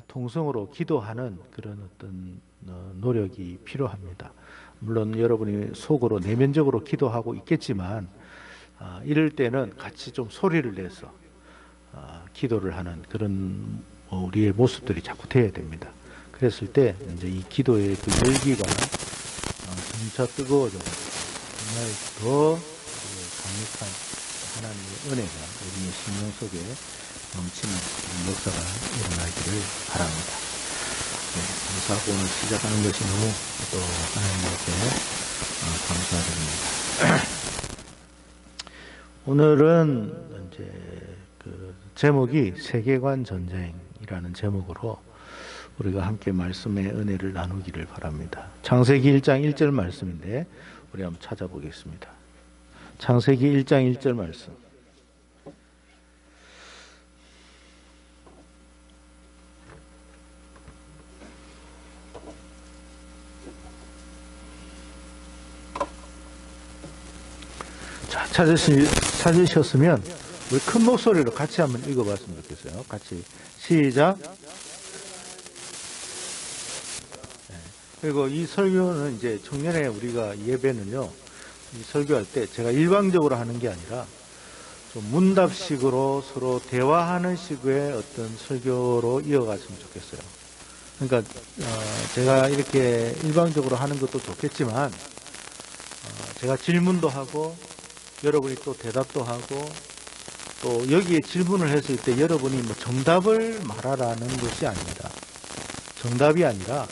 통성으로 기도하는 그런 어떤 노력이 필요합니다. 물론 여러분이 속으로 내면적으로 기도하고 있겠지만 이럴 때는 같이 좀 소리를 내서 기도를 하는 그런 우리의 모습들이 자꾸 돼야 됩니다. 그랬을 때 이제 이 기도의 그 열기가 점차 뜨거워져 정말 더 강력한 하나님의 은혜가 우리의 심령 속에 넘치는 역사가 일어나기를 바랍니다. 네, 감사하고 오늘 시작하는 것이 너무 또 하나님께 감사드립니다. 오늘은 이제 그 제목이 세계관 전쟁이라는 제목으로 우리가 함께 말씀의 은혜를 나누기를 바랍니다. 창세기 1장 1절 말씀인데 우리 한번 찾아보겠습니다. 창세기 1장 1절 말씀. 자, 찾으셨으면 우리 큰 목소리로 같이 한번 읽어봤으면 좋겠어요. 같이 시작. 네. 그리고 이 설교는 이제 청년에 우리가 예배는요, 이 설교할 때 제가 일방적으로 하는 게 아니라 좀 문답식으로 서로 대화하는 식의 어떤 설교로 이어갔으면 좋겠어요. 그러니까 제가 이렇게 일방적으로 하는 것도 좋겠지만 제가 질문도 하고 여러분이 또 대답도 하고 또 여기에 질문을 했을 때 여러분이 뭐 정답을 말하라는 것이 아닙니다. 정답이 아니라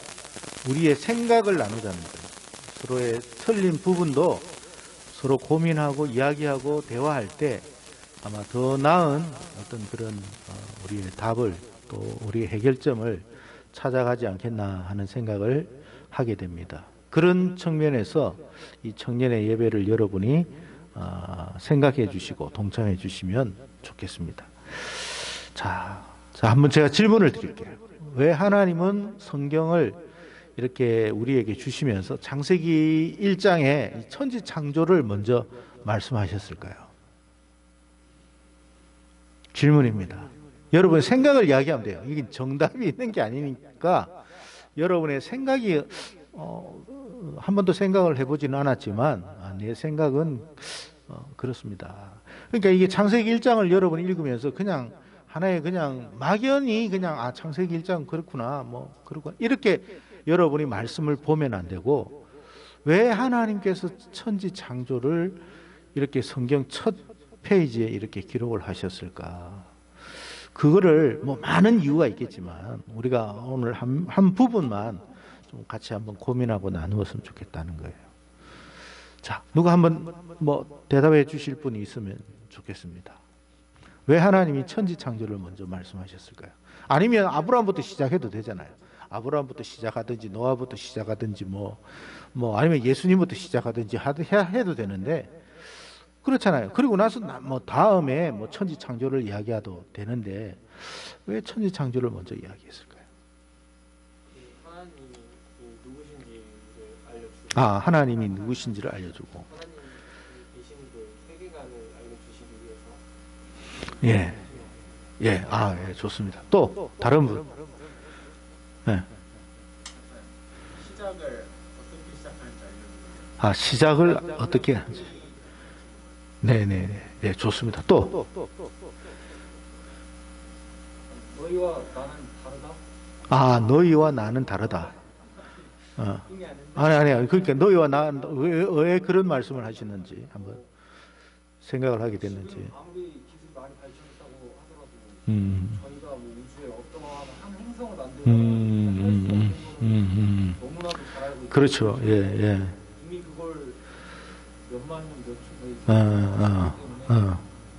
우리의 생각을 나누자는 거예요. 서로의 틀린 부분도 서로 고민하고 이야기하고 대화할 때 아마 더 나은 어떤 그런 우리의 답을 또 우리의 해결점을 찾아가지 않겠나 하는 생각을 하게 됩니다. 그런 측면에서 이 청년의 예배를 여러분이 생각해 주시고 동참해 주시면 좋겠습니다. 자, 한번 제가 질문을 드릴게요. 왜 하나님은 성경을 이렇게 우리에게 주시면서 창세기 1장에 천지 창조를 먼저 말씀하셨을까요? 질문입니다. 여러분의 생각을 이야기하면 돼요. 이게 정답이 있는 게 아니니까 여러분의 생각이 한 번도 생각을 해보지는 않았지만 내 생각은 그렇습니다. 그러니까 이게 창세기 1장을 여러분이 읽으면서 그냥 하나의 그냥 막연히 그냥 창세기 1장 그렇구나 뭐 그렇구나 이렇게 여러분이 말씀을 보면 안 되고 왜 하나님께서 천지 창조를 이렇게 성경 첫 페이지에 이렇게 기록을 하셨을까? 그거를 뭐 많은 이유가 있겠지만 우리가 오늘 한 부분만 좀 같이 한번 고민하고 나누었으면 좋겠다는 거예요. 자, 누가 한번 뭐 대답해 주실 분이 있으면 좋겠습니다. 왜 하나님이 천지 창조를 먼저 말씀하셨을까요? 아니면 아브라함부터 시작해도 되잖아요. 아브라함부터 시작하든지 노아부터 시작하든지 뭐 아니면 예수님부터 시작하든지 해도 되는데 그렇잖아요. 그리고 나서 뭐 다음에 뭐 천지 창조를 이야기해도 되는데 왜 천지 창조를 먼저 이야기했을까요? 하나님이 누구신지를 알려주고 하나님이 계신 그 세계관을 알려주시기 위해서. 예, 좋습니다. 또 다른 분. 네. 시작을 어떻게 시작하는지 알려주세요. 시작을 어떻게 하는지. 네, 좋습니다. 또. 너희와 나는 다르다? 너희와 나는 다르다. 아니. 그러니까 너희와 나는 왜 그런 말씀을 하시는지 한번 생각을 하게 됐는지. 아무리 기술이 많이 발전했다고 하더라도 저희가 뭐 우주에 어떠한 한 행성을 만들고 너무나도 잘 알고 있어요. 그렇죠. 예. 이미 그걸 몇만 년, 몇천 년.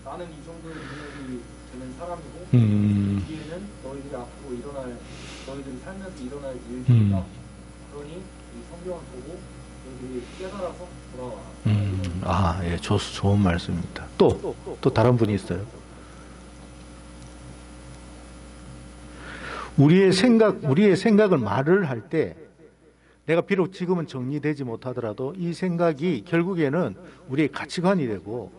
나는 이 정도의 능력이 되는 사람이고 뒤에는 너희들이 앞으로 일어날 너희들이 살면서 일어날 일들이 있다. 그러니 이 성경을 보고 너희들이 깨달아서 돌아와. 예, 좋은 말씀입니다. 또 다른 분이 있어요. 우리의 생각을 말을 할 때 내가 비록 지금은 정리되지 못하더라도 이 생각이 결국에는 우리의 가치관이 되고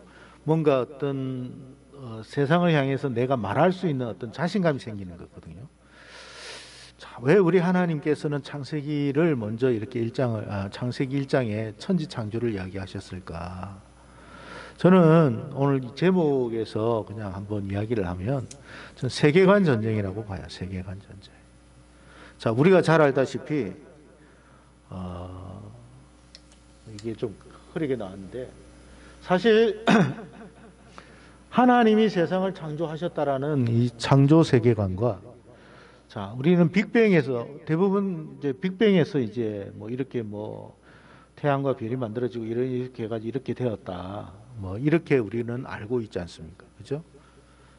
뭔가 어떤 세상을 향해서 내가 말할 수 있는 어떤 자신감이 생기는 거거든요. 자, 왜 우리 하나님께서는 창세기를 먼저 이렇게 창세기 1장에 천지 창조를 이야기하셨을까? 저는 오늘 이 제목에서 그냥 한번 이야기를 하면 저는 세계관 전쟁이라고 봐요. 세계관 전쟁. 자, 우리가 잘 알다시피 이게 좀 흐리게 나왔는데 사실 하나님이 세상을 창조하셨다라는 이 창조 세계관과 자, 우리는 빅뱅에서 대부분 이제 빅뱅에서 이제 뭐 이렇게 뭐 태양과 별이 만들어지고 이렇게 해가지고 이렇게 되었다. 뭐 이렇게 우리는 알고 있지 않습니까? 그죠?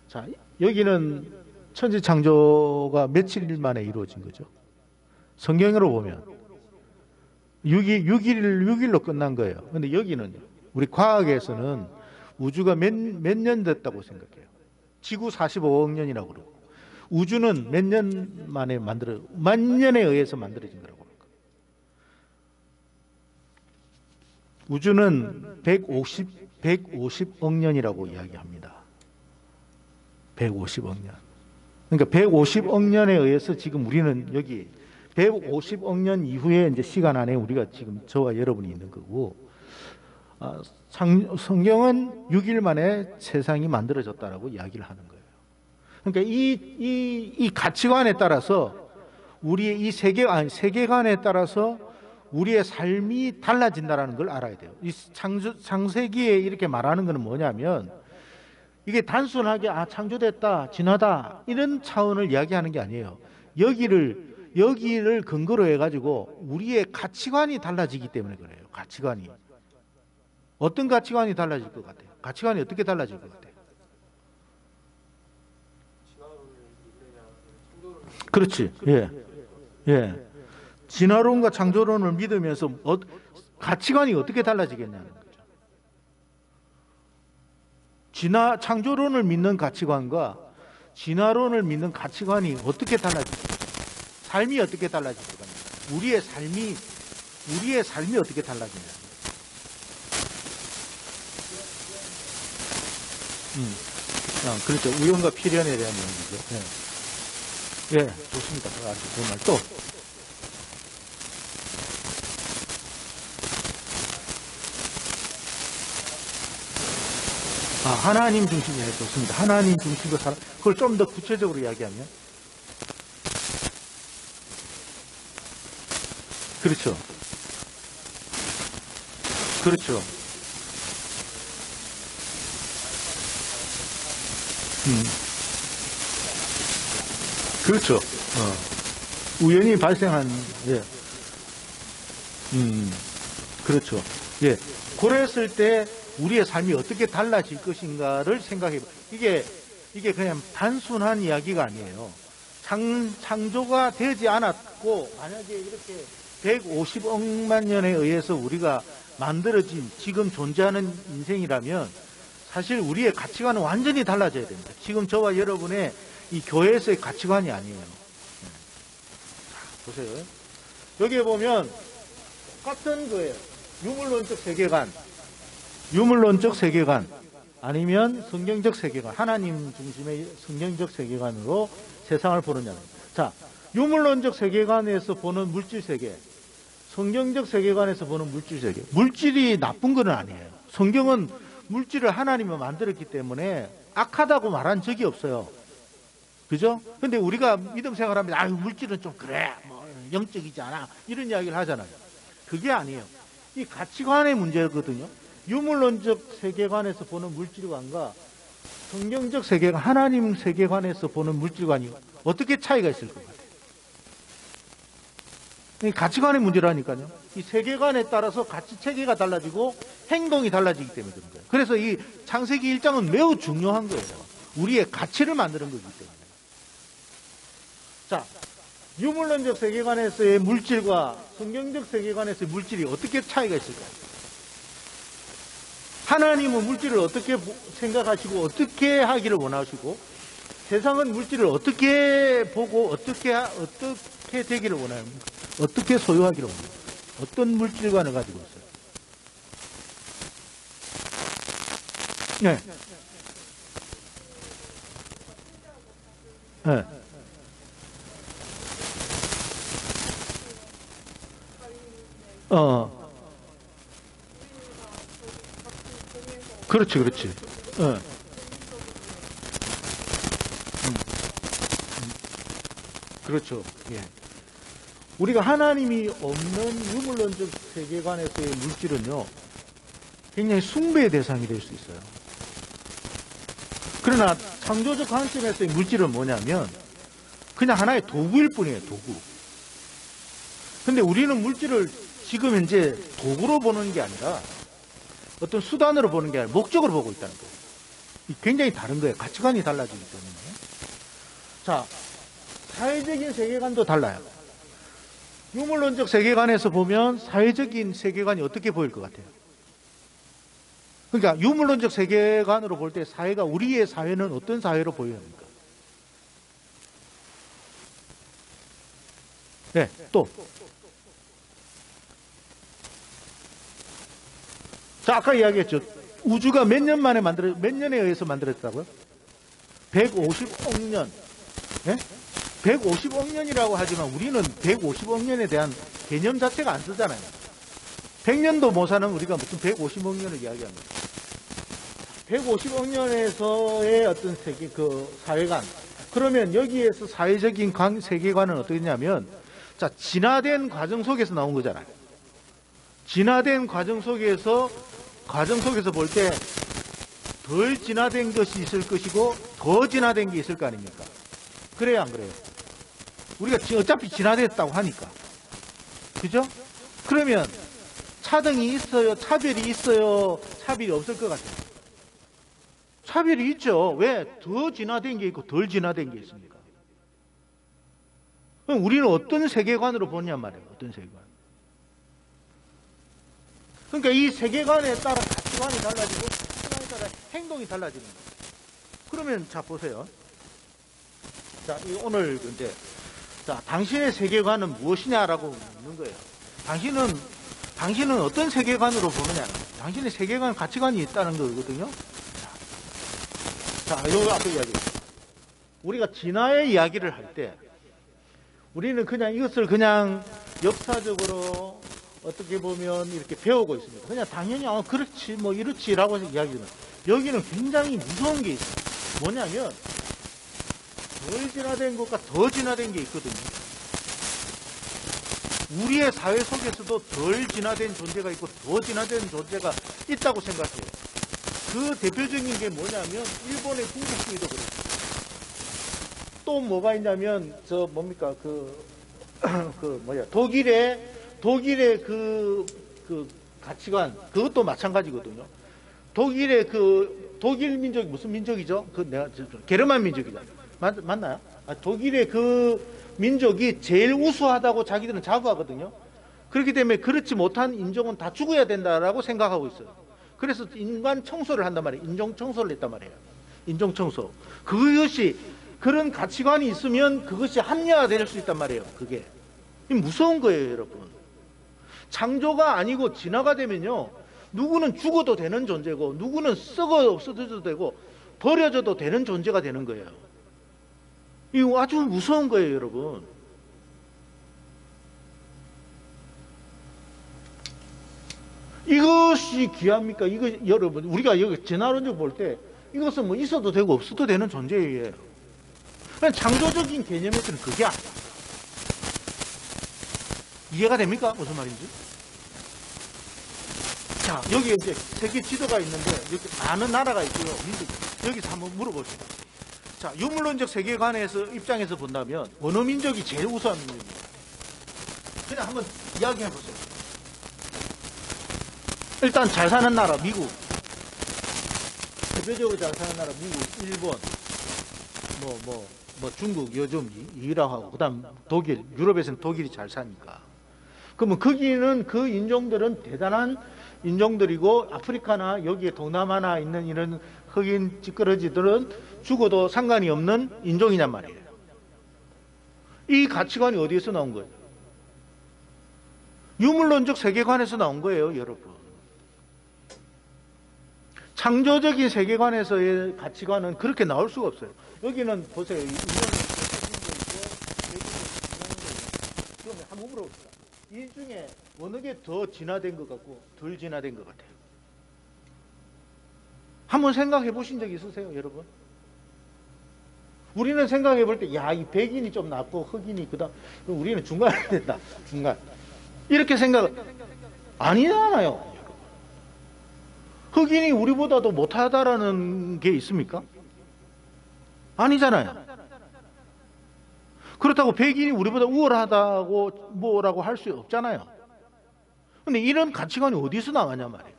자, 여기는 천지 창조가 며칠 만에 이루어진 거죠. 성경으로 보면 6일로 끝난 거예요. 근데 여기는 우리 과학에서는 우주가 몇 년 됐다고 생각해요. 지구 45억 년이라고 그러고 우주는 몇 년 만에 만 년에 의해서 만들어진 거라고 합니다. 우주는 150억 년이라고 이야기합니다. 150억 년. 그러니까 150억 년에 의해서 지금 우리는 여기 150억 년 이후에 이제 시간 안에 우리가 지금 저와 여러분이 있는 거고, 성경은 6일 만에 세상이 만들어졌다라고 이야기를 하는 거예요. 그러니까 이 가치관에 따라서 우리의 이 세계관에 따라서 우리의 삶이 달라진다라는 걸 알아야 돼요. 이 창세기에 이렇게 말하는 것은 뭐냐면 이게 단순하게 창조됐다, 진화다 이런 차원을 이야기하는 게 아니에요. 여기를 근거로 해가지고 우리의 가치관이 달라지기 때문에 그래요. 가치관이. 어떤 가치관이 달라질 것 같아요? 가치관이 어떻게 달라질 것 같아요? 그렇지. 예. 예. 진화론과 창조론을 믿으면서 가치관이 어떻게 달라지겠냐는 거죠. 창조론을 믿는 가치관과 진화론을 믿는 가치관이 어떻게 달라질까? 삶이 어떻게 달라질 겁니다. 우리의 삶이 어떻게 달라지냐. 그렇죠. 우연과 필연에 대한 얘기죠. 예, 좋습니다. 아주 정말 또. 하나님 중심이 좋습니다. 하나님 중심으로 그걸 좀 더 구체적으로 이야기하면. 그렇죠. 그렇죠. 그렇죠. 우연히 발생한, 예. 그렇죠. 예. 그랬을 때 우리의 삶이 어떻게 달라질 것인가를 생각해 봐. 이게 그냥 단순한 이야기가 아니에요. 창조가 되지 않았고, 만약에 이렇게 150억만 년에 의해서 우리가 만들어진 지금 존재하는 인생이라면 사실 우리의 가치관은 완전히 달라져야 됩니다. 지금 저와 여러분의 이 교회에서의 가치관이 아니에요. 자, 보세요. 여기에 보면 똑같은 거예요. 유물론적 세계관 아니면 성경적 세계관, 하나님 중심의 성경적 세계관으로 세상을 보느냐는. 자, 유물론적 세계관에서 보는 물질 세계, 성경적 세계관에서 보는 물질 세계. 물질이 나쁜 건 아니에요. 성경은 물질을 하나님이 만들었기 때문에 악하다고 말한 적이 없어요. 그죠? 근데 우리가 믿음 생활하면 물질은 좀 그래, 뭐 영적이지 않아, 이런 이야기를 하잖아요. 그게 아니에요. 이 가치관의 문제거든요. 유물론적 세계관에서 보는 물질관과 성경적 세계관, 하나님 세계관에서 보는 물질관이 어떻게 차이가 있을 것 같아요? 이 가치관의 문제라니까요. 이 세계관에 따라서 가치 체계가 달라지고 행동이 달라지기 때문에 그런 거예요. 그래서 이 창세기 1장은 매우 중요한 거예요. 우리의 가치를 만드는 거기 때문에. 자, 유물론적 세계관에서의 물질과 성경적 세계관에서의 물질이 어떻게 차이가 있을까요? 하나님은 물질을 어떻게 생각하시고 어떻게 하기를 원하시고 세상은 물질을 어떻게 보고 어떻게 되기를 원합니까? 어떻게 소유하기를 원합니까? 어떤 물질관을 가지고 있어요? 네. 네. 그렇지, 그렇지. 그렇죠. 예. 우리가 하나님이 없는 유물론적 세계관에서의 물질은요, 굉장히 숭배의 대상이 될 수 있어요. 그러나 창조적 관점에서의 물질은 뭐냐면 그냥 하나의 도구일 뿐이에요, 도구. 근데 우리는 물질을 지금 현재 도구로 보는 게 아니라 어떤 수단으로 보는 게 아니라 목적으로 보고 있다는 거예요. 굉장히 다른 거예요. 가치관이 달라지기 때문에. 자, 사회적인 세계관도 달라요. 유물론적 세계관에서 보면 사회적인 세계관이 어떻게 보일 것 같아요? 그러니까 유물론적 세계관으로 볼 때 사회가, 우리의 사회는 어떤 사회로 보여야 합니까? 네, 또. 자, 아까 이야기했죠. 우주가 몇 년에 의해서 만들어졌다고요? 150억 년. 네? 150억 년이라고 하지만 우리는 150억 년에 대한 개념 자체가 안 쓰잖아요. 100년도 못 사는 우리가 무슨 150억 년을 이야기합니다. 150억 년에서의 어떤 세계, 사회관. 그러면 여기에서 사회적인 세계관은 어떠냐면, 자, 진화된 과정 속에서 나온 거잖아요. 진화된 과정 속에서 볼 때 덜 진화된 것이 있을 것이고 더 진화된 게 있을 거 아닙니까? 그래요, 안 그래요? 우리가 어차피 진화됐다고 하니까. 그죠? 그러면 차등이 있어요? 차별이 있어요? 차별이 없을 것 같아요. 차별이 있죠. 왜? 더 진화된 게 있고 덜 진화된 게 있습니까? 그럼 우리는 어떤 세계관으로 보냐 말이에요. 어떤 세계관. 그러니까 이 세계관에 따라 가치관이 달라지고 가치관에 따라 행동이 달라지는 거예요. 그러면 자 보세요. 자, 오늘 이제 자, 당신의 세계관은 무엇이냐라고 묻는 거예요. 당신은 어떤 세계관으로 보느냐. 당신의 세계관, 가치관이 있다는 거거든요. 자, 요 앞에 이야기. 우리가 진화의 이야기를 할 때 우리는 그냥 이것을 그냥 역사적으로 어떻게 보면 이렇게 배우고 있습니다. 그냥 당연히 그렇지 뭐 이렇지라고 이야기는. 여기는 굉장히 무서운 게 있어요. 뭐냐면 덜 진화된 것과 더 진화된 게 있거든요. 우리의 사회 속에서도 덜 진화된 존재가 있고 더 진화된 존재가 있다고 생각해요. 그 대표적인 게 뭐냐면 일본의 군국주의도 그렇고 또 뭐가 있냐면 독일의 그 가치관 그것도 마찬가지거든요. 독일 민족이 무슨 민족이죠? 게르만 민족이죠. 맞나요? 독일의 그 민족이 제일 우수하다고 자기들은 자부하거든요. 그렇기 때문에 그렇지 못한 인종은 다 죽어야 된다라고 생각하고 있어요. 그래서 인간 청소를 한단 말이에요. 인종 청소를 했단 말이에요. 인종 청소. 그것이 그런 가치관이 있으면 그것이 합리화될 수 있단 말이에요. 그게 무서운 거예요, 여러분. 창조가 아니고 진화가 되면요, 누구는 죽어도 되는 존재고 누구는 썩어 없어져도 되고 버려져도 되는 존재가 되는 거예요. 이거 아주 무서운 거예요, 여러분. 이것이 귀합니까? 이거 여러분, 우리가 여기 진화론적 볼 때 이것은 뭐 있어도 되고 없어도 되는 존재예요. 그냥 창조적인 개념에서는 그게 아니야. 이해가 됩니까? 무슨 말인지? 자, 여기 이제 세계 지도가 있는데 여기 많은 나라가 있고요. 여기서 한번 물어봅시다. 자, 유물론적 세계관에서 입장에서 본다면 어느 민족이 제일 우수한 민족입니까? 그냥 한번 이야기해 보세요. 일단 잘 사는 나라 미국, 대표적으로 잘 사는 나라 미국, 일본, 중국 요즘 이라하고 그다음 독일, 유럽에서는 독일이 잘 사니까. 그러면 거기는 그 인종들은 대단한 인종들이고 아프리카나 여기에 동남아나 있는 이런 흑인 찌끄러지들은 죽어도 상관이 없는 인종이란 말이에요. 이 가치관이 어디에서 나온 거예요? 유물론적 세계관에서 나온 거예요, 여러분. 창조적인 세계관에서의 가치관은 그렇게 나올 수가 없어요. 여기는 보세요. 그러면 한번 물어봅시다. 이 중에 어느 게 더 진화된 것 같고 덜 진화된 것 같아요? 한번 생각해 보신 적 있으세요, 여러분? 우리는 생각해 볼 때, 야, 이 백인이 좀 낫고 흑인이 그다음 우리는 중간에 된다. 중간. 이렇게 생각 아니잖아요. 흑인이 우리보다도 못하다라는 게 있습니까? 아니잖아요. 그렇다고 백인이 우리보다 우월하다고 뭐라고 할 수 없잖아요. 근데 이런 가치관이 어디서 나가냐 말이에요.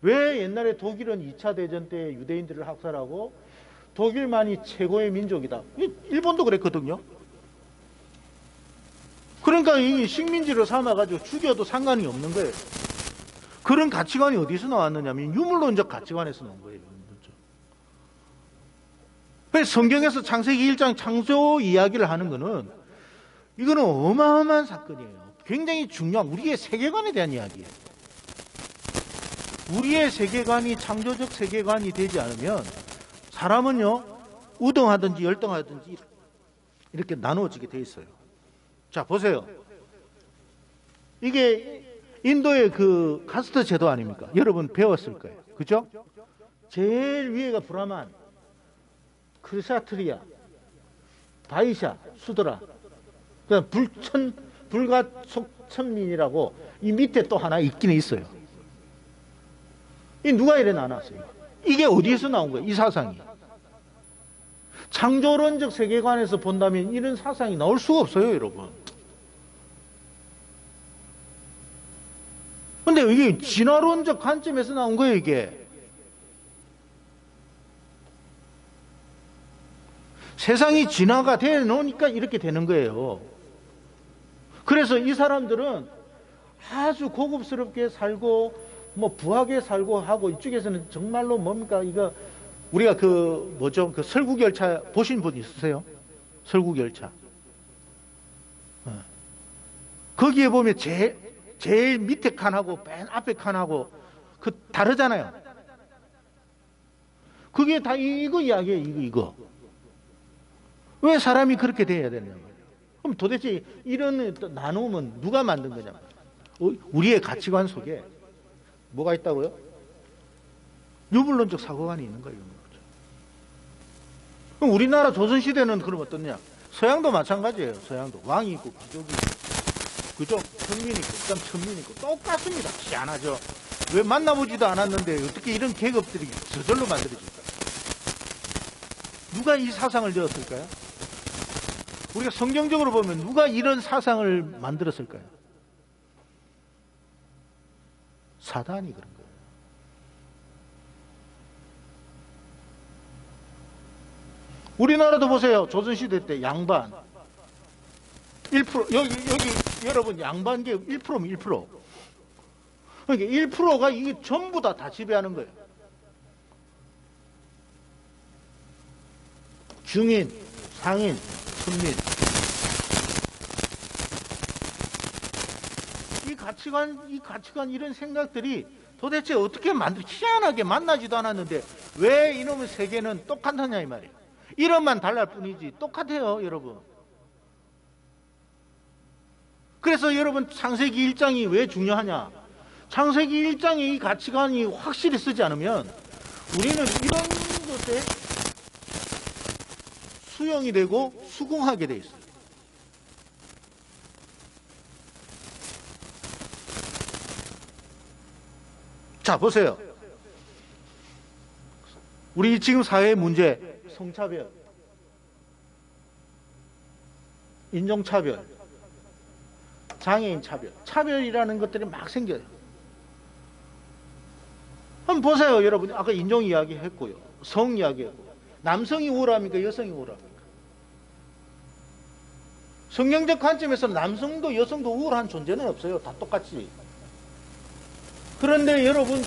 왜 옛날에 독일은 2차 대전 때 유대인들을 학살하고 독일만이 최고의 민족이다. 일본도 그랬거든요. 그러니까 이 식민지로 삼아가지고 죽여도 상관이 없는 거예요. 그런 가치관이 어디서 나왔느냐면 유물론적 가치관에서 나온 거예요. 그래서 성경에서 창세기 1장 창조 이야기를 하는 거는 이거는 어마어마한 사건이에요. 굉장히 중요한 우리의 세계관에 대한 이야기예요. 우리의 세계관이 창조적 세계관이 되지 않으면 사람은요 우등하든지 열등하든지 이렇게 나누어지게 돼 있어요. 자 보세요. 이게 인도의 그 카스트 제도 아닙니까? 여러분 배웠을 거예요. 그죠? 제일 위에가 브라만, 크리사트리아, 바이샤, 수드라, 그다음 불가속천민이라고 이 밑에 또 하나 있긴 있어요. 이 누가 이래 나눴어요? 이게 어디에서 나온 거예요? 이 사상이. 창조론적 세계관에서 본다면 이런 사상이 나올 수가 없어요, 여러분. 근데 이게 진화론적 관점에서 나온 거예요, 이게. 세상이 진화가 돼 놓으니까 이렇게 되는 거예요. 그래서 이 사람들은 아주 고급스럽게 살고 뭐 부하게 살고 하고 이쪽에서는 정말로 뭡니까 이거 우리가 그 뭐죠 그 설국열차 보신 분 있으세요? 설국열차. 거기에 보면 제일 밑에 칸하고 맨 앞에 칸하고 그 다르잖아요. 그게 다 이거 이야기예요. 이거. 왜 사람이 그렇게 돼야 되느냐 말이에요. 그럼 도대체 이런 나눔은 누가 만든 거냐 말이에요. 우리의 가치관 속에 뭐가 있다고요? 유물론적 사고관이 있는 거예요. 그럼 우리나라 조선시대는 그럼 어떻냐? 서양도 마찬가지예요. 서양도 왕이 있고 귀족이 있고 그죠? 평민이 있고 그다음 천민이 있고 똑같습니다. 희한하죠. 왜 만나보지도 않았는데 어떻게 이런 계급들이 저절로 만들어질까요? 누가 이 사상을 넣었을까요? 우리가 성경적으로 보면 누가 이런 사상을 만들었을까요? 사단이 그런 거예요. 우리나라도 보세요. 조선시대 때 양반 1% 여기 여러분 양반계 1%면 1%. 그러니까 1%가 이게 전부 다 지배하는 거예요. 중인, 상인, 순민. 이 가치관 이런 생각들이 도대체 어떻게 희한하게 만나지도 않았는데 왜 이놈의 세계는 똑같느냐 이 말이에요. 이름만 달랄 뿐이지 똑같아요, 여러분. 그래서 여러분 창세기 1장이 왜 중요하냐? 창세기 1장의 이 가치관이 확실히 쓰지 않으면 우리는 이런 것에 수용이 되고 수긍하게 돼 있어요. 자, 보세요. 우리 지금 사회의 문제, 성차별, 인종차별, 장애인 차별, 차별이라는 것들이 막 생겨요. 한번 보세요, 여러분. 아까 인종 이야기 했고요. 성 이야기 했고. 남성이 우월합니까? 여성이 우월합니까? 성경적 관점에서 남성도 여성도 우월한 존재는 없어요. 다 똑같이. 그런데 여러분,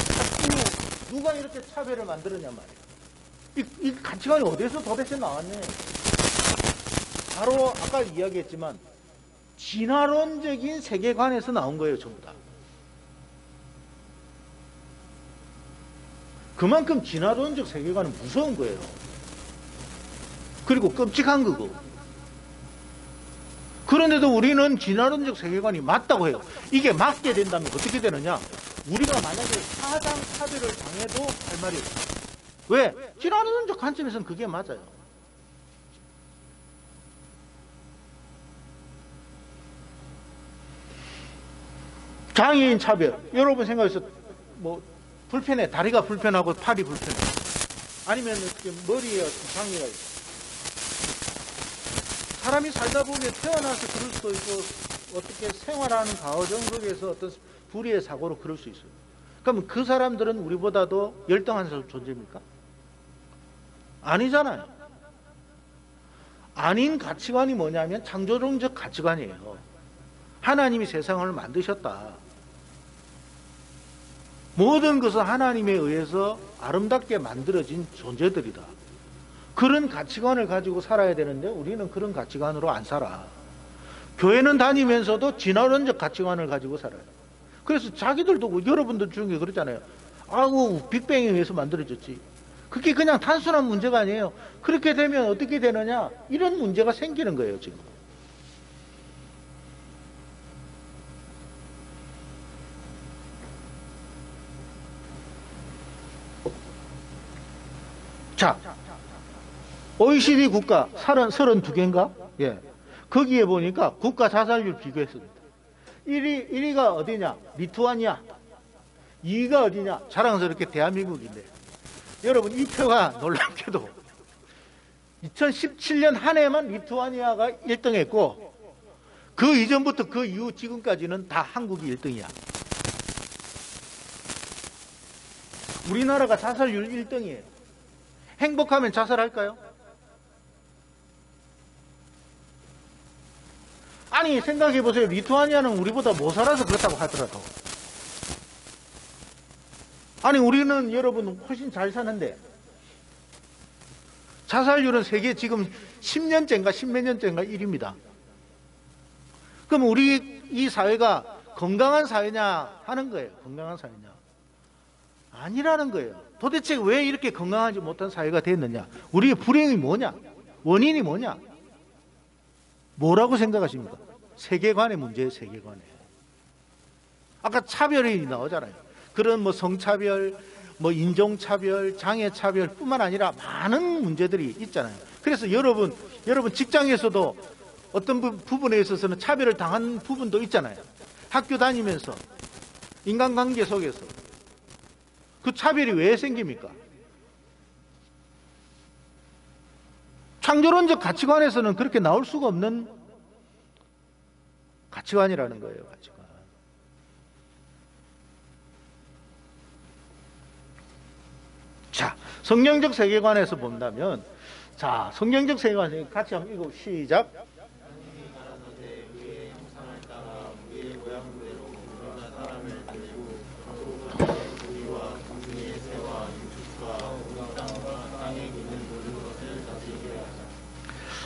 누가 이렇게 차별을 만들었냐 말이에요. 이 가치관이 어디서 도대체 나왔냐. 바로 아까 이야기했지만 진화론적인 세계관에서 나온 거예요, 전부 다. 그만큼 진화론적 세계관은 무서운 거예요. 그리고 끔찍한 거고. 그런데도 우리는 진화론적 세계관이 맞다고 해요. 이게 맞게 된다면 어떻게 되느냐? 우리가 만약에 사상 차별을 당해도 할 말이 없어요. 왜? 진화론적 관점에서는 그게 맞아요. 장애인 차별. 여러분 생각해서 뭐 불편해. 다리가 불편하고 팔이 불편해. 아니면 머리에 어떤 장애가 있어. 사람이 살다 보면 태어나서 그럴 수도 있고 어떻게 생활하는 가정 속에서 어떤 불의의 사고로 그럴 수 있어요. 그러면 그 사람들은 우리보다도 열등한 존재입니까? 아니잖아요. 아닌 가치관이 뭐냐면 창조론적 가치관이에요. 하나님이 세상을 만드셨다. 모든 것은 하나님에 의해서 아름답게 만들어진 존재들이다. 그런 가치관을 가지고 살아야 되는데 우리는 그런 가치관으로 안 살아. 교회는 다니면서도 진화론적 가치관을 가지고 살아요. 그래서 자기들도 여러분들 중에 그러잖아요. 아우 빅뱅에 의해서 만들어졌지. 그게 그냥 단순한 문제가 아니에요. 그렇게 되면 어떻게 되느냐? 이런 문제가 생기는 거예요 지금. 자, OECD 국가 32개인가? 예. 거기에 보니까 국가 자살률 비교했습니다. 1위가 어디냐? 리투아니아. 2위가 어디냐? 자랑스럽게 대한민국인데. 여러분, 이 표가 놀랍게도 2017년 한 해만 리투아니아가 1등 했고, 그 이전부터 그 이후 지금까지는 다 한국이 1등이야. 우리나라가 자살률 1등이에요. 행복하면 자살할까요? 아니 생각해 보세요. 리투아니아는 우리보다 못 살아서 그렇다고 하더라도, 아니 우리는 여러분 훨씬 잘 사는데 자살률은 세계 지금 10년째인가 10몇 년째인가 1위입니다. 그럼 우리 이 사회가 건강한 사회냐 하는 거예요. 건강한 사회냐? 아니라는 거예요. 도대체 왜 이렇게 건강하지 못한 사회가 됐느냐? 우리의 불행이 뭐냐? 원인이 뭐냐? 뭐라고 생각하십니까? 세계관의 문제예요, 세계관에. 아까 차별이 나오잖아요. 그런 뭐 성차별, 뭐 인종차별, 장애차별 뿐만 아니라 많은 문제들이 있잖아요. 그래서 여러분 직장에서도 어떤 부분에 있어서는 차별을 당한 부분도 있잖아요. 학교 다니면서, 인간관계 속에서. 그 차별이 왜 생깁니까? 창조론적 가치관에서는 그렇게 나올 수가 없는 가치관이라는 거예요, 가치관. 자, 성경적 세계관에서 본다면, 자, 성경적 세계관 같이 한번 읽어 시작.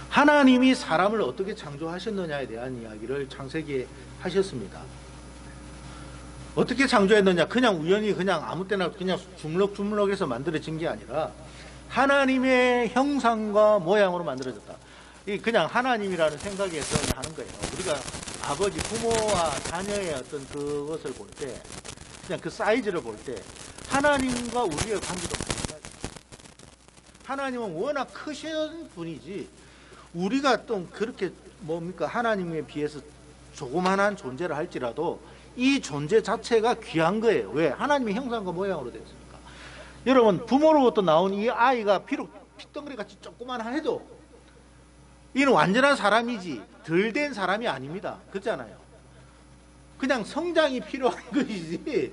하나님이 사람을 어떻게 창조하셨느냐에 대한 이야기를 창세기에 하셨습니다. 어떻게 창조했느냐? 그냥 우연히 그냥 아무 때나 그냥 주물럭주물럭해서 만들어진 게 아니라 하나님의 형상과 모양으로 만들어졌다. 이 그냥 하나님이라는 생각에서 하는 거예요. 우리가 아버지, 부모와 자녀의 어떤 그것을 볼 때, 그냥 그 사이즈를 볼 때 하나님과 우리의 관계도 마찬가지예요. 하나님은 워낙 크신 분이지 우리가 또 그렇게 뭡니까? 하나님에 비해서 조그만한 존재를 할지라도 이 존재 자체가 귀한 거예요. 왜? 하나님의 형상과 모양으로 됐으니까. 여러분, 부모로부터 나온 이 아이가 비록 핏덩어리 같이 조그만 해도 이는 완전한 사람이지 덜 된 사람이 아닙니다. 그렇잖아요. 그냥 성장이 필요한 것이지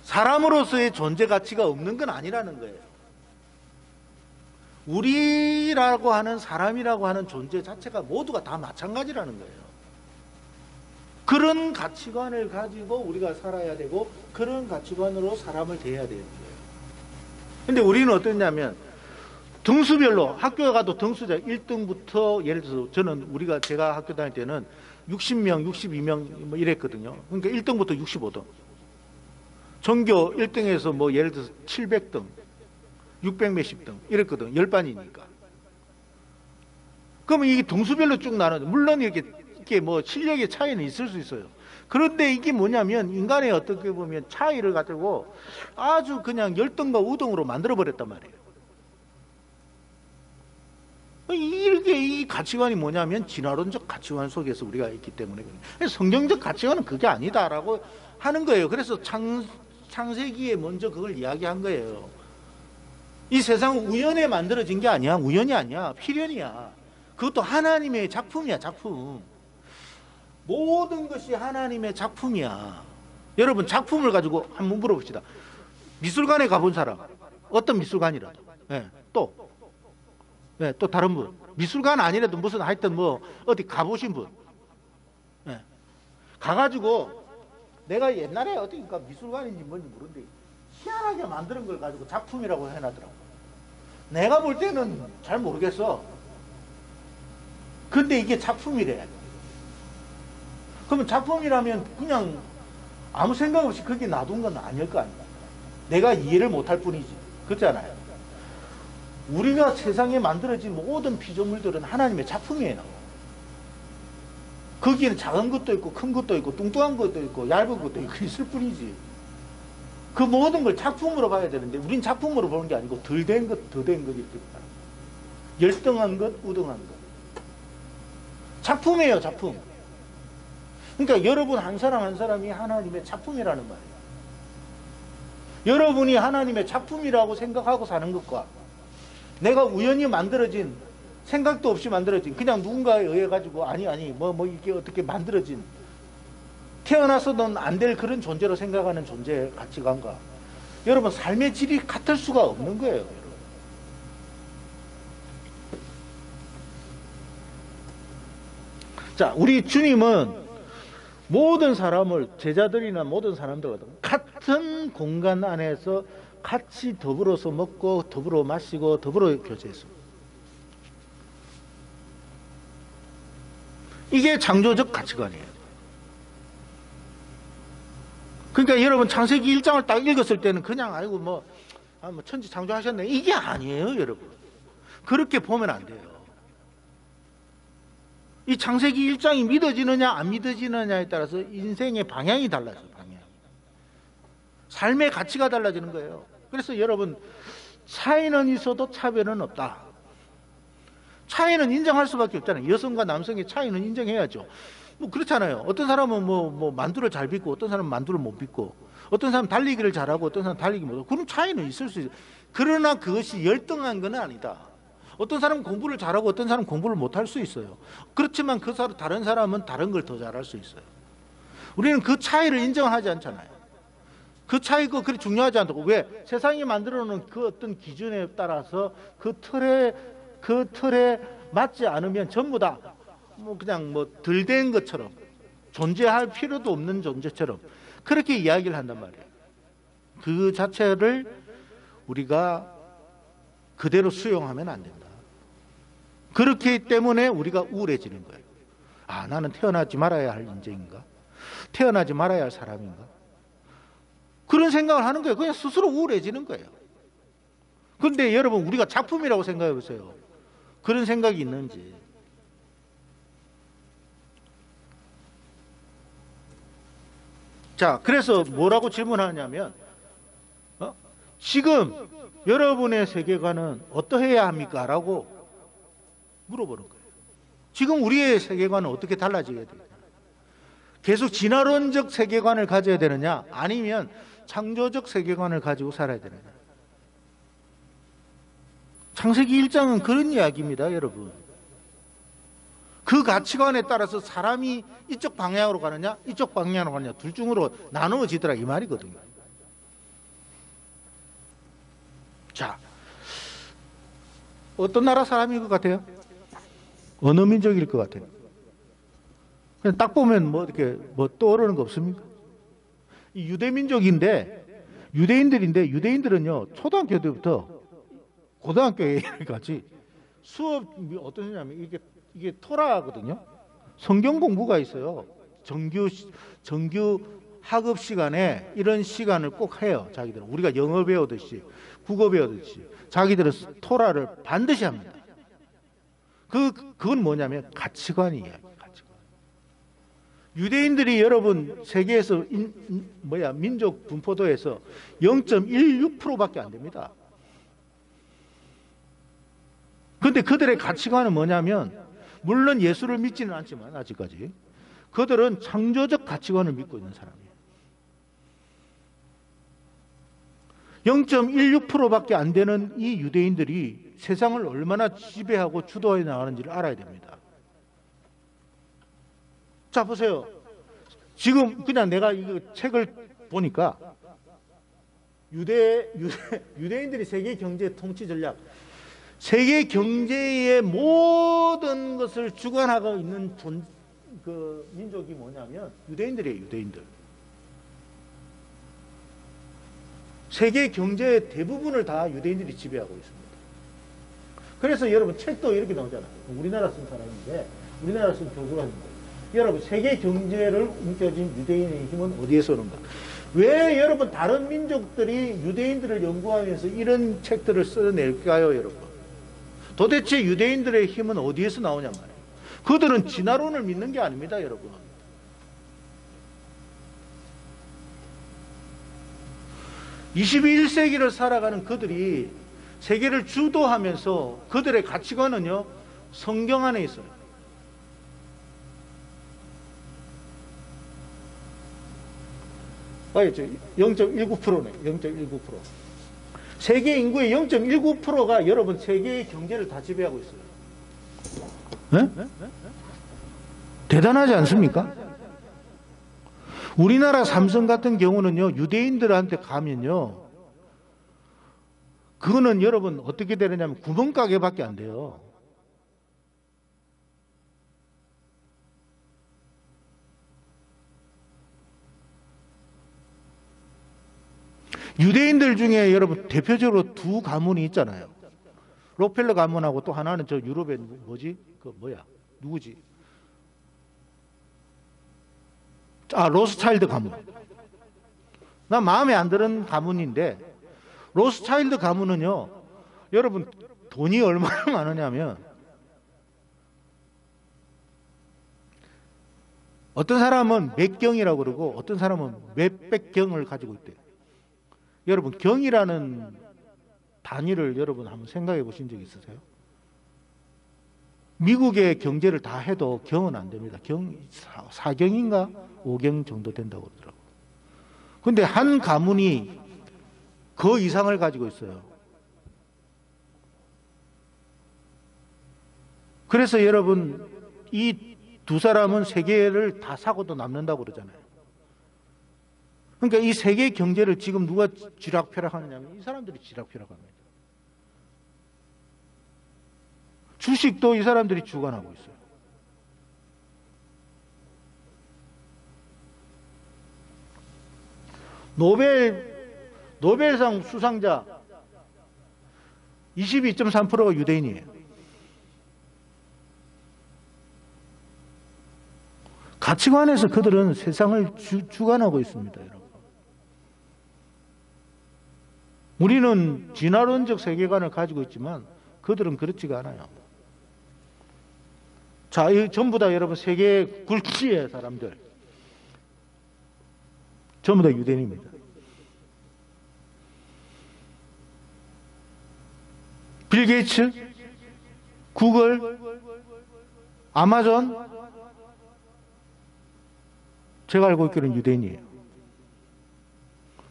사람으로서의 존재 가치가 없는 건 아니라는 거예요. 우리라고 하는 사람이라고 하는 존재 자체가 모두가 다 마찬가지라는 거예요. 그런 가치관을 가지고 우리가 살아야 되고 그런 가치관으로 사람을 대해야 되는 거예요. 근데 우리는 어떠냐면 등수별로 학교에 가도 등수자 1등부터 예를 들어서 제가 학교 다닐 때는 60명, 62명 뭐 이랬거든요. 그러니까 1등부터 65등. 전교 1등에서 뭐 예를 들어서 700등, 600 몇십 등 이랬거든. 10반이니까. 그러면 이게 동수별로 쭉 나눠져. 물론 이렇게 뭐 실력의 차이는 있을 수 있어요. 그런데 이게 뭐냐면 인간의 어떻게 보면 차이를 가지고 아주 그냥 열등과 우등으로 만들어버렸단 말이에요. 이렇게 이 가치관이 뭐냐면 진화론적 가치관 속에서 우리가 있기 때문에 성경적 가치관은 그게 아니다라고 하는 거예요. 그래서 창세기에 먼저 그걸 이야기한 거예요. 이 세상은 우연에 만들어진 게 아니야. 우연이 아니야. 필연이야. 그것도 하나님의 작품이야. 작품. 모든 것이 하나님의 작품이야. 여러분 작품을 가지고 한번 물어봅시다. 미술관에 가본 사람, 어떤 미술관이라도, 네, 또 다른 분, 미술관 아니라도 무슨 하여튼 뭐 어디 가보신 분, 네. 가가지고 내가 옛날에 어디가 미술관인지 뭔지 모르는데 희한하게 만드는 걸 가지고 작품이라고 해놨더라고. 내가 볼 때는 잘 모르겠어. 근데 이게 작품이래. 그러면 작품이라면 그냥 아무 생각 없이 그렇게 놔둔 건 아닐 거 아니야. 내가 이해를 못할 뿐이지. 그렇잖아요. 우리가 세상에 만들어진 모든 피조물들은 하나님의 작품이에요. 거기에는 작은 것도 있고 큰 것도 있고 뚱뚱한 것도 있고 얇은 것도 있고 있을 뿐이지. 그 모든 걸 작품으로 봐야 되는데 우린 작품으로 보는 게 아니고 덜 된 것, 더 된 것 이렇게 봐요. 열등한 것, 우등한 것. 작품이에요, 작품. 그러니까 여러분 한 사람 한 사람이 하나님의 작품이라는 말이에요. 여러분이 하나님의 작품이라고 생각하고 사는 것과 내가 우연히 만들어진 생각도 없이 만들어진 그냥 누군가에 의해 가지고 아니 이게 어떻게 만들어진 태어나서는 안 될 그런 존재로 생각하는 존재의 가치관과 여러분 삶의 질이 같을 수가 없는 거예요. 여러분. 자, 우리 주님은 모든 사람을 제자들이나 모든 사람들 같은 공간 안에서 같이 더불어서 먹고 더불어 마시고 더불어 교제했습니다. 이게 창조적 가치관이에요. 그러니까 여러분 창세기 1장을 딱 읽었을 때는 그냥 아이고 뭐 천지 창조하셨네 이게 아니에요. 여러분 그렇게 보면 안 돼요. 이 창세기 1장이 믿어지느냐 안 믿어지느냐에 따라서 인생의 방향이 달라져요. 방향. 삶의 가치가 달라지는 거예요. 그래서 여러분 차이는 있어도 차별은 없다. 차이는 인정할 수밖에 없잖아요. 여성과 남성의 차이는 인정해야죠. 뭐 그렇잖아요. 어떤 사람은 뭐 만두를 잘 빚고 어떤 사람은 만두를 못 빚고 어떤 사람은 달리기를 잘하고 어떤 사람은 달리기 못하고 그런 차이는 있을 수 있어요. 그러나 그것이 열등한 건 아니다. 어떤 사람은 공부를 잘하고 어떤 사람은 공부를 못할 수 있어요. 그렇지만 다른 사람은 다른 걸 더 잘할 수 있어요. 우리는 그 차이를 인정하지 않잖아요. 그 차이가 그리 중요하지 않다고. 왜? 세상이 만들어 놓은 그 어떤 기준에 따라서 그 틀에 맞지 않으면 전부 다 그냥 덜 된 것처럼 존재할 필요도 없는 존재처럼 그렇게 이야기를 한단 말이에요. 그 자체를 우리가 그대로 수용하면 안 된다. 그렇기 때문에 우리가 우울해지는 거예요. 아, 나는 태어나지 말아야 할 인재인가? 태어나지 말아야 할 사람인가? 그런 생각을 하는 거예요. 그냥 스스로 우울해지는 거예요. 그런데 여러분 우리가 작품이라고 생각해 보세요. 그런 생각이 있는지. 자, 그래서 뭐라고 질문하냐면 지금 여러분의 세계관은 어떠해야 합니까? 라고 물어보는 거예요. 지금 우리의 세계관은 어떻게 달라져야 되냐? 계속 진화론적 세계관을 가져야 되느냐? 아니면 창조적 세계관을 가지고 살아야 되느냐? 창세기 1장은 그런 이야기입니다, 여러분. 그 가치관에 따라서 사람이 이쪽 방향으로 가느냐, 이쪽 방향으로 가느냐, 둘 중으로 나누어지더라 이 말이거든요. 자, 어떤 나라 사람일 것 같아요? 어느 민족일 것 같아요? 그냥 딱 보면 이렇게 떠오르는 거 없습니까? 이 유대민족인데, 유대인들은요, 초등학교 때부터 고등학교에 같이 수업이 어떤 소리냐면, 이게 토라거든요? 성경 공부가 있어요. 정규 학업 시간에 이런 시간을 꼭 해요, 자기들은. 우리가 영어 배우듯이, 국어 배우듯이. 자기들은 토라를 반드시 합니다. 그건 뭐냐면 가치관이에요. 가치관. 유대인들이 여러분 세계에서 민족 분포도에서 0.16%밖에 안 됩니다. 그런데 그들의 가치관은 뭐냐면 물론 예수를 믿지는 않지만 아직까지 그들은 창조적 가치관을 믿고 있는 사람이에요. 0.16%밖에 안 되는 이 유대인들이 세상을 얼마나 지배하고 주도해 나가는지를 알아야 됩니다. 자, 보세요. 지금 그냥 내가 이 책을 보니까 유대인들이 세계 경제 통치 전략, 세계 경제의 모든 것을 주관하고 있는 그 민족이 뭐냐면 유대인들이에요. 유대인들. 세계 경제의 대부분을 다 유대인들이 지배하고 있습니다. 그래서 여러분 책도 이렇게 나오잖아요. 우리나라 쓴 사람인데 우리나라 쓴 교수가 있는 거예요. 여러분 세계 경제를 움켜쥔 유대인의 힘은 어디에서 오는가? 왜 여러분 다른 민족들이 유대인들을 연구하면서 이런 책들을 써낼까요, 여러분? 도대체 유대인들의 힘은 어디에서 나오냔 말이에요. 그들은 진화론을 믿는 게 아닙니다, 여러분. (21세기를) 살아가는 그들이 세계를 주도하면서 그들의 가치관은요 성경 안에 있어요. 알겠죠? 0.19%네. 0.19%. 세계 인구의 0.19%가 여러분 세계의 경제를 다 지배하고 있어요. 네? 대단하지 않습니까? 우리나라 삼성 같은 경우는요, 유대인들한테 가면요, 그거는 여러분 어떻게 되느냐면 구멍가게밖에 안 돼요. 유대인들 중에 여러분 대표적으로 두 가문이 있잖아요. 록펠러 가문하고 또 하나는 저 유럽의 뭐지? 누구지? 로스차일드 가문. 나 마음에 안 드는 가문인데 로스차일드 가문은요, 여러분 돈이 얼마나 많으냐면 어떤 사람은 몇 경이라고 그러고 어떤 사람은 몇백 경을 가지고 있대요. 여러분 경이라는 단위를 여러분 한번 생각해 보신 적 있으세요? 미국의 경제를 다 해도 경은 안 됩니다. 4경인가 5경 정도 된다고 그러더라고요. 그런데 한 가문이 그 이상을 가지고 있어요. 그래서 여러분 이 두 사람은 세계를 다 사고도 남는다고 그러잖아요. 그러니까 이 세계 경제를 지금 누가 쥐락펴락하느냐면 이 사람들이 쥐락펴락합니다. 주식도 이 사람들이 주관하고 있어요. 노벨상 수상자 22.3%가 유대인이에요. 가치관에서 그들은 세상을 주관하고 있습니다, 여러분. 우리는 진화론적 세계관을 가지고 있지만 그들은 그렇지가 않아요. 자, 이 전부 다 여러분 세계 굴지의 사람들 전부 다 유대인입니다. 빌 게이츠, 구글, 아마존, 제가 알고 있기로는 유대인이에요.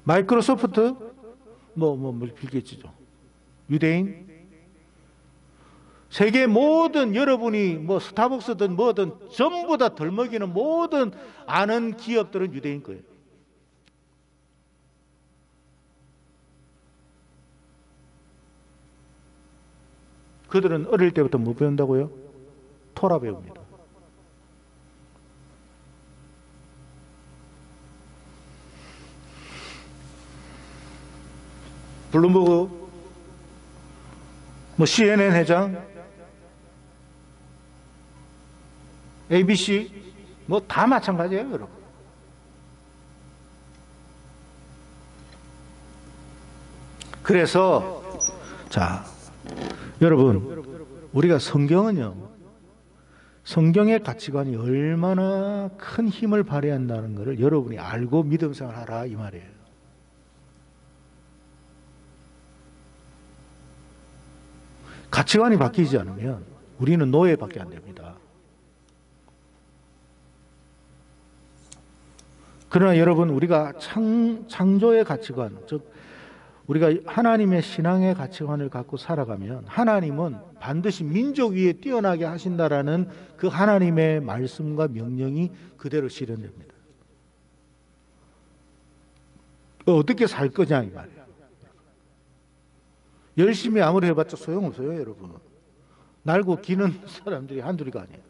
마이크로소프트, 빌 게이츠죠. 유대인. 세계 모든 여러분이 스타벅스든 뭐든 전부 다 덜먹이는 모든 아는 기업들은 유대인 거예요. 그들은 어릴 때부터 뭐 배운다고요? 토라 배웁니다. 블룸버그, CNN 회장, ABC, 다 마찬가지예요, 여러분. 그래서, 자, 여러분, 우리가 성경은요, 성경의 가치관이 얼마나 큰 힘을 발휘한다는 것을 여러분이 알고 믿음 생활하라 이 말이에요. 가치관이 바뀌지 않으면 우리는 노예밖에 안 됩니다. 그러나 여러분, 우리가 창조의 가치관, 즉 우리가 하나님의 신앙의 가치관을 갖고 살아가면 하나님은 반드시 민족 위에 뛰어나게 하신다라는 그 하나님의 말씀과 명령이 그대로 실현됩니다. 어떻게 살 거냐 이 말이에요. 열심히 아무리 해봤자 소용없어요, 여러분. 날고 기는 사람들이 한둘이가 아니에요.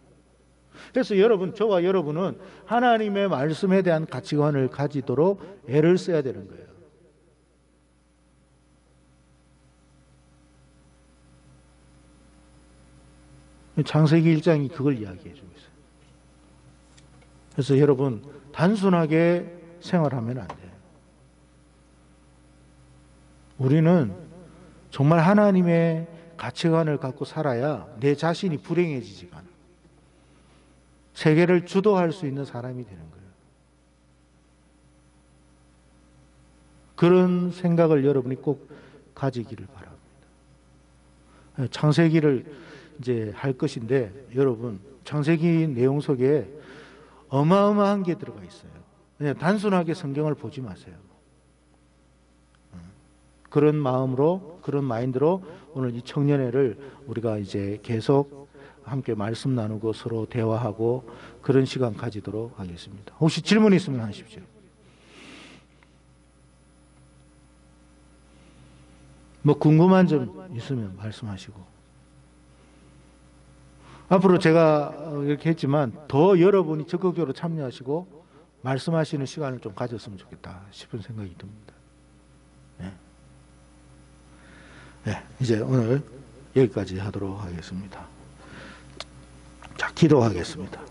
그래서 여러분, 저와 여러분은 하나님의 말씀에 대한 가치관을 가지도록 애를 써야 되는 거예요. 창세기 1장이 그걸 이야기해 주고 있어요. 그래서 여러분, 단순하게 생활하면 안 돼요. 우리는 정말 하나님의 가치관을 갖고 살아야 내 자신이 불행해지지가 않아. 세계를 주도할 수 있는 사람이 되는 거예요. 그런 생각을 여러분이 꼭 가지기를 바랍니다. 창세기를 이제 할 것인데, 여러분, 창세기 내용 속에 어마어마한 게 들어가 있어요. 그냥 단순하게 성경을 보지 마세요. 그런 마음으로, 그런 마인드로 오늘 이 청년회를 우리가 이제 계속 함께 말씀 나누고 서로 대화하고 그런 시간 가지도록 하겠습니다. 혹시 질문 있으면 하십시오. 뭐 궁금한 점 있으면 말씀하시고. 앞으로 제가 이렇게 했지만 더 여러분이 적극적으로 참여하시고 말씀하시는 시간을 좀 가졌으면 좋겠다 싶은 생각이 듭니다. 네, 이제 오늘 여기까지 하도록 하겠습니다. 자, 기도하겠습니다.